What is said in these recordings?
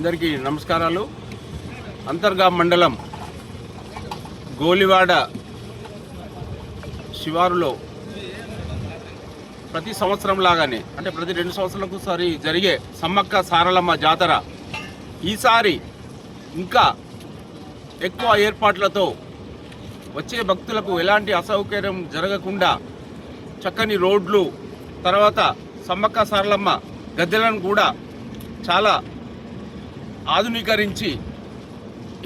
అందరికీ నమస్కారాలు. అంతర్గా మండలం గోలివాడ శివారులో ప్రతి సంవత్సరం లాగానే అంటే ప్రతి 2 సంవత్సరాలకు ఒకసారి జరిగే సమ్మక్క సారలమ్మ జాతర ఈసారి ఇంకా ఎక్కువ ఏర్పాట్లతో వచ్చే భక్తులకు ఎలాంటి అసౌకర్యం జరగకుండా చక్కని రోడ్లు, తర్వాత సమ్మక్క సారలమ్మ గద్దెలను కూడా చాలా ఆధునీకరించి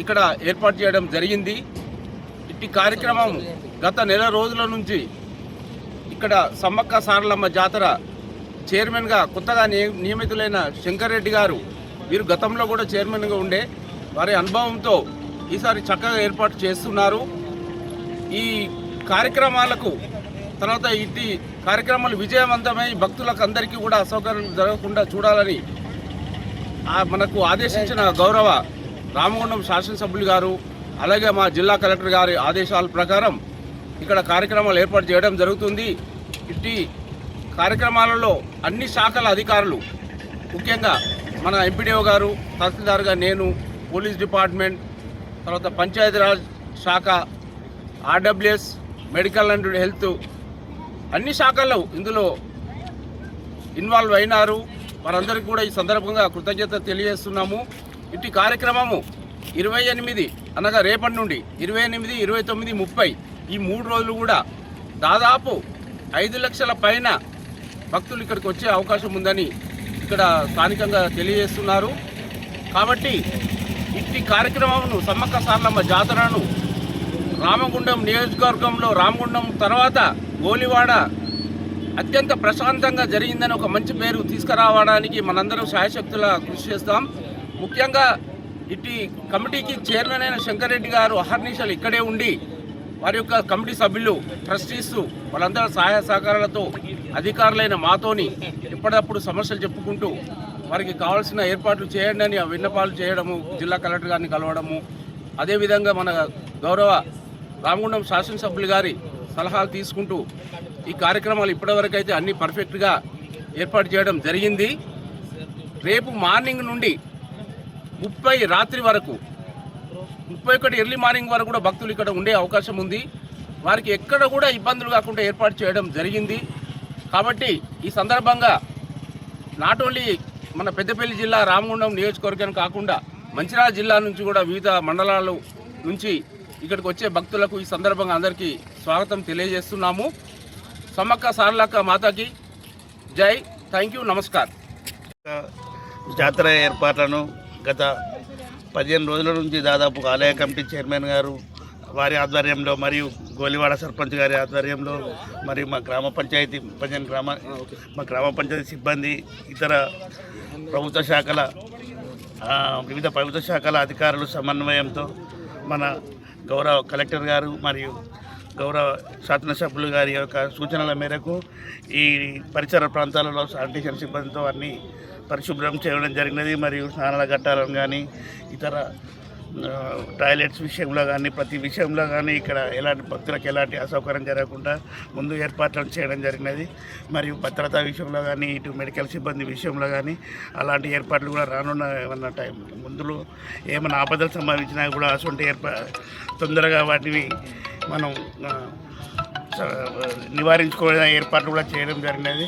ఇక్కడ ఏర్పాటు చేయడం జరిగింది. ఇట్టి కార్యక్రమం గత నెల రోజుల నుంచి ఇక్కడ సమ్మక్క సారలమ్మ జాతర చైర్మన్గా కొత్తగా నియమితులైన శంకర్ రెడ్డి గారు, వీరు గతంలో కూడా చైర్మన్గా ఉండే వారి అనుభవంతో ఈసారి చక్కగా ఏర్పాటు చేస్తున్నారు. ఈ కార్యక్రమాలకు తర్వాత ఇట్టి కార్యక్రమాలు విజయవంతమై భక్తులకు అందరికీ కూడా అసౌకర్యం జరగకుండా చూడాలని మనకు ఆదేశించిన గౌరవ రామగుండం శాసనసభ్యులు గారు, అలాగే మా జిల్లా కలెక్టర్ గారి ఆదేశాల ప్రకారం ఇక్కడ కార్యక్రమాలు ఏర్పాటు చేయడం జరుగుతుంది. ఇట్టి కార్యక్రమాలలో అన్ని శాఖల అధికారులు, ముఖ్యంగా మన ఎంపీడీఓ గారు, తహసీల్దార్గా నేను, పోలీస్ డిపార్ట్మెంట్, తర్వాత పంచాయతీరాజ్ శాఖ, ఆర్డబ్ల్యూఎస్, మెడికల్ అండ్ హెల్త్, అన్ని శాఖల్లో ఇందులో ఇన్వాల్వ్ అయినారు. వారందరికీ కూడా ఈ సందర్భంగా కృతజ్ఞత తెలియజేస్తున్నాము. ఇట్టి కార్యక్రమము 28 అనగా రేపటి నుండి 28, 29, 30 ఈ 3 రోజులు కూడా దాదాపు 5 లక్షల పైన భక్తులు ఇక్కడికి వచ్చే అవకాశం ఉందని ఇక్కడ స్థానికంగా తెలియజేస్తున్నారు. కాబట్టి ఇట్టి కార్యక్రమమును సమ్మక్క సారలమ్మ జాతరను రామగుండం నియోజకవర్గంలో రామగుండం తర్వాత గోలివాడ అత్యంత ప్రశాంతంగా జరిగిందని ఒక మంచి పేరు తీసుకురావడానికి మనందరం శాయశక్తులా కృషి చేస్తాం. ముఖ్యంగా ఇట్టి కమిటీకి చైర్మన్ అయిన శంకర్ రెడ్డి గారు అహర్నిశలు ఇక్కడే ఉండి వారి యొక్క కమిటీ సభ్యులు, ట్రస్టీస్ వాళ్ళందరూ సహాయ సహకారాలతో అధికారులైన మాతోని ఎప్పటికప్పుడు సమస్యలు చెప్పుకుంటూ వారికి కావాల్సిన ఏర్పాట్లు చేయండి అని విన్నపాలు చేయడము, జిల్లా కలెక్టర్ గారిని కలవడము, అదేవిధంగా మన గౌరవ రామగుండం శాసనసభ్యులు గారి సలహాలు తీసుకుంటూ ఈ కార్యక్రమాలు ఇప్పటివరకు అయితే అన్నీ పర్ఫెక్ట్గా ఏర్పాటు చేయడం జరిగింది. రేపు మార్నింగ్ నుండి 30 రాత్రి వరకు, 31 ఎర్లీ మార్నింగ్ వరకు కూడా భక్తులు ఇక్కడ ఉండే అవకాశం ఉంది. వారికి ఎక్కడ కూడా ఇబ్బందులు కాకుండా ఏర్పాటు చేయడం జరిగింది. కాబట్టి ఈ సందర్భంగా నాట్ ఓన్లీ మన పెద్దపల్లి జిల్లా రామగుండం నియోజకవర్గం కాకుండా మంచిర్యాల జిల్లా నుంచి కూడా వివిధ మండలాల నుంచి ఇక్కడికి వచ్చే భక్తులకు ఈ సందర్భంగా అందరికీ స్వాగతం తెలియజేస్తున్నాము. సమ్మక్క సారలక్క మాతాకి జై. Thank you, namaskar. జాతర ఏర్పాట్లను గత 15 రోజుల నుంచి దాదాపు ఆలయ కమిటీ చైర్మన్ గారు వారి ఆధ్వర్యంలో మరియు గోలివాడ సర్పంచ్ గారి ఆధ్వర్యంలో మరియు మా గ్రామ పంచాయతీ సిబ్బంది, ఇతర ప్రభుత్వ శాఖల వివిధ ప్రభుత్వ శాఖల అధికారుల సమన్వయంతో మన గౌరవ కలెక్టర్ గారు మరియు గౌరవ శాసనసభ్యులు గారి యొక్క సూచనల మేరకు ఈ పరిసర ప్రాంతాలలో శానిటేషన్ సిబ్బందితో అన్ని పరిశుభ్రం చేయడం జరిగినది. మరియు స్నానాల ఘట్టాలను కానీ ఇతర టాయిలెట్స్ విషయంలో కానీ ప్రతి విషయంలో కానీ ఇక్కడ ఎలాంటి భక్తులకు ఎలాంటి అసౌకర్యం జరగకుండా ముందు ఏర్పాట్లను చేయడం జరిగినది. మరియు భద్రతా విషయంలో కానీ ఇటు మెడికల్ సిబ్బంది విషయంలో కానీ అలాంటి ఏర్పాట్లు కూడా రానున్న ఏమన్నా టైం ముందులో ఏమైనా ఆపదలు సంభవించినా కూడా అటువంటి తొందరగా వాటిని మనం నివారించుకోవడం ఏర్పాట్లు కూడా చేయడం జరిగినది.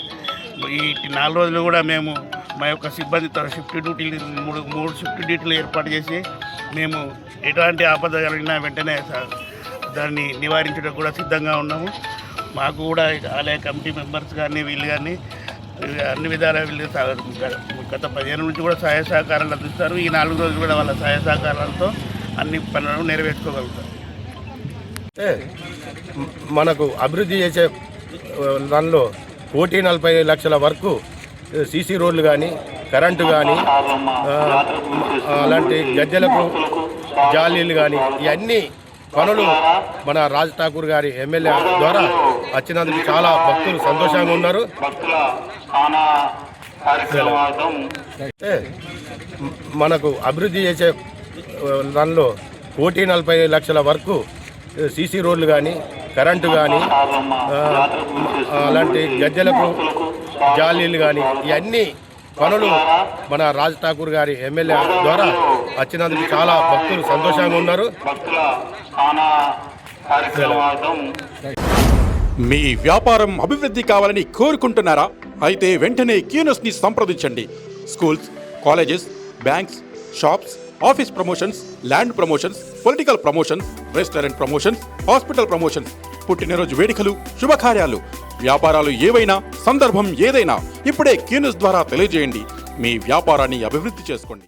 ఈ 4 రోజులు కూడా మేము మా యొక్క సిబ్బందితో షిఫ్ట్ డ్యూటీలు 3 షిఫ్ట్ డ్యూటీలు ఏర్పాటు చేసి మేము ఎలాంటి ఆపద కలిగినా వెంటనే దాన్ని నివారించడానికి కూడా సిద్ధంగా ఉన్నాము. మాకు కూడా ఆలయ కమిటీ మెంబర్స్ కానీ వీళ్ళు కానీ అన్ని విధాలా వీళ్ళు గత 15 నుంచి కూడా సహాయ సహకారాలు అందిస్తారు. ఈ 4 రోజులు కూడా వాళ్ళ సహాయ సహకారాలతో అన్ని పనులను నెరవేర్చుకోగలుగుతారు. మనకు అభివృద్ధి చేసే దానిలో 1,40,00,000 వరకు సీసీ రోడ్లు కానీ, కరెంటు కానీ, అలాంటి గద్దెలకు జాలీలు కానీ ఇవన్నీ పనులు మన రాజ్ ఠాకూర్ గారి ఎమ్మెల్యే ద్వారా వచ్చినందుకు చాలా భక్తులు సంతోషంగా ఉన్నారు. మనకు అభివృద్ధి చేసే దానిలో 1,40,00,000 వరకు సీసీ రోడ్లు కానీ, కరెంటు కానీ, అలాంటి గద్దెలకు జాలీలు కానీ ఇవన్నీ పనులు మన రాజ్ ఠాకూర్ గారి ఎమ్మెల్యే ద్వారా వచ్చినందుకు చాలా భక్తులు సంతోషంగా ఉన్నారు. మీ వ్యాపారం అభివృద్ధి కావాలని కోరుకుంటున్నారా? అయితే వెంటనే క్యూనస్ని సంప్రదించండి. Schools, colleges, banks, shops, office promotions, land promotions, political promotions, restaurant promotions, hospital promotions, పుట్టినరోజు వేడుకలు, శుభకార్యాలు, వ్యాపారాలు ఏవైనా, సందర్భం ఏదైనా ఇప్పుడే క్యూనస్ ద్వారా తెలియజేయండి. మీ వ్యాపారాన్ని అభివృద్ధి చేసుకోండి.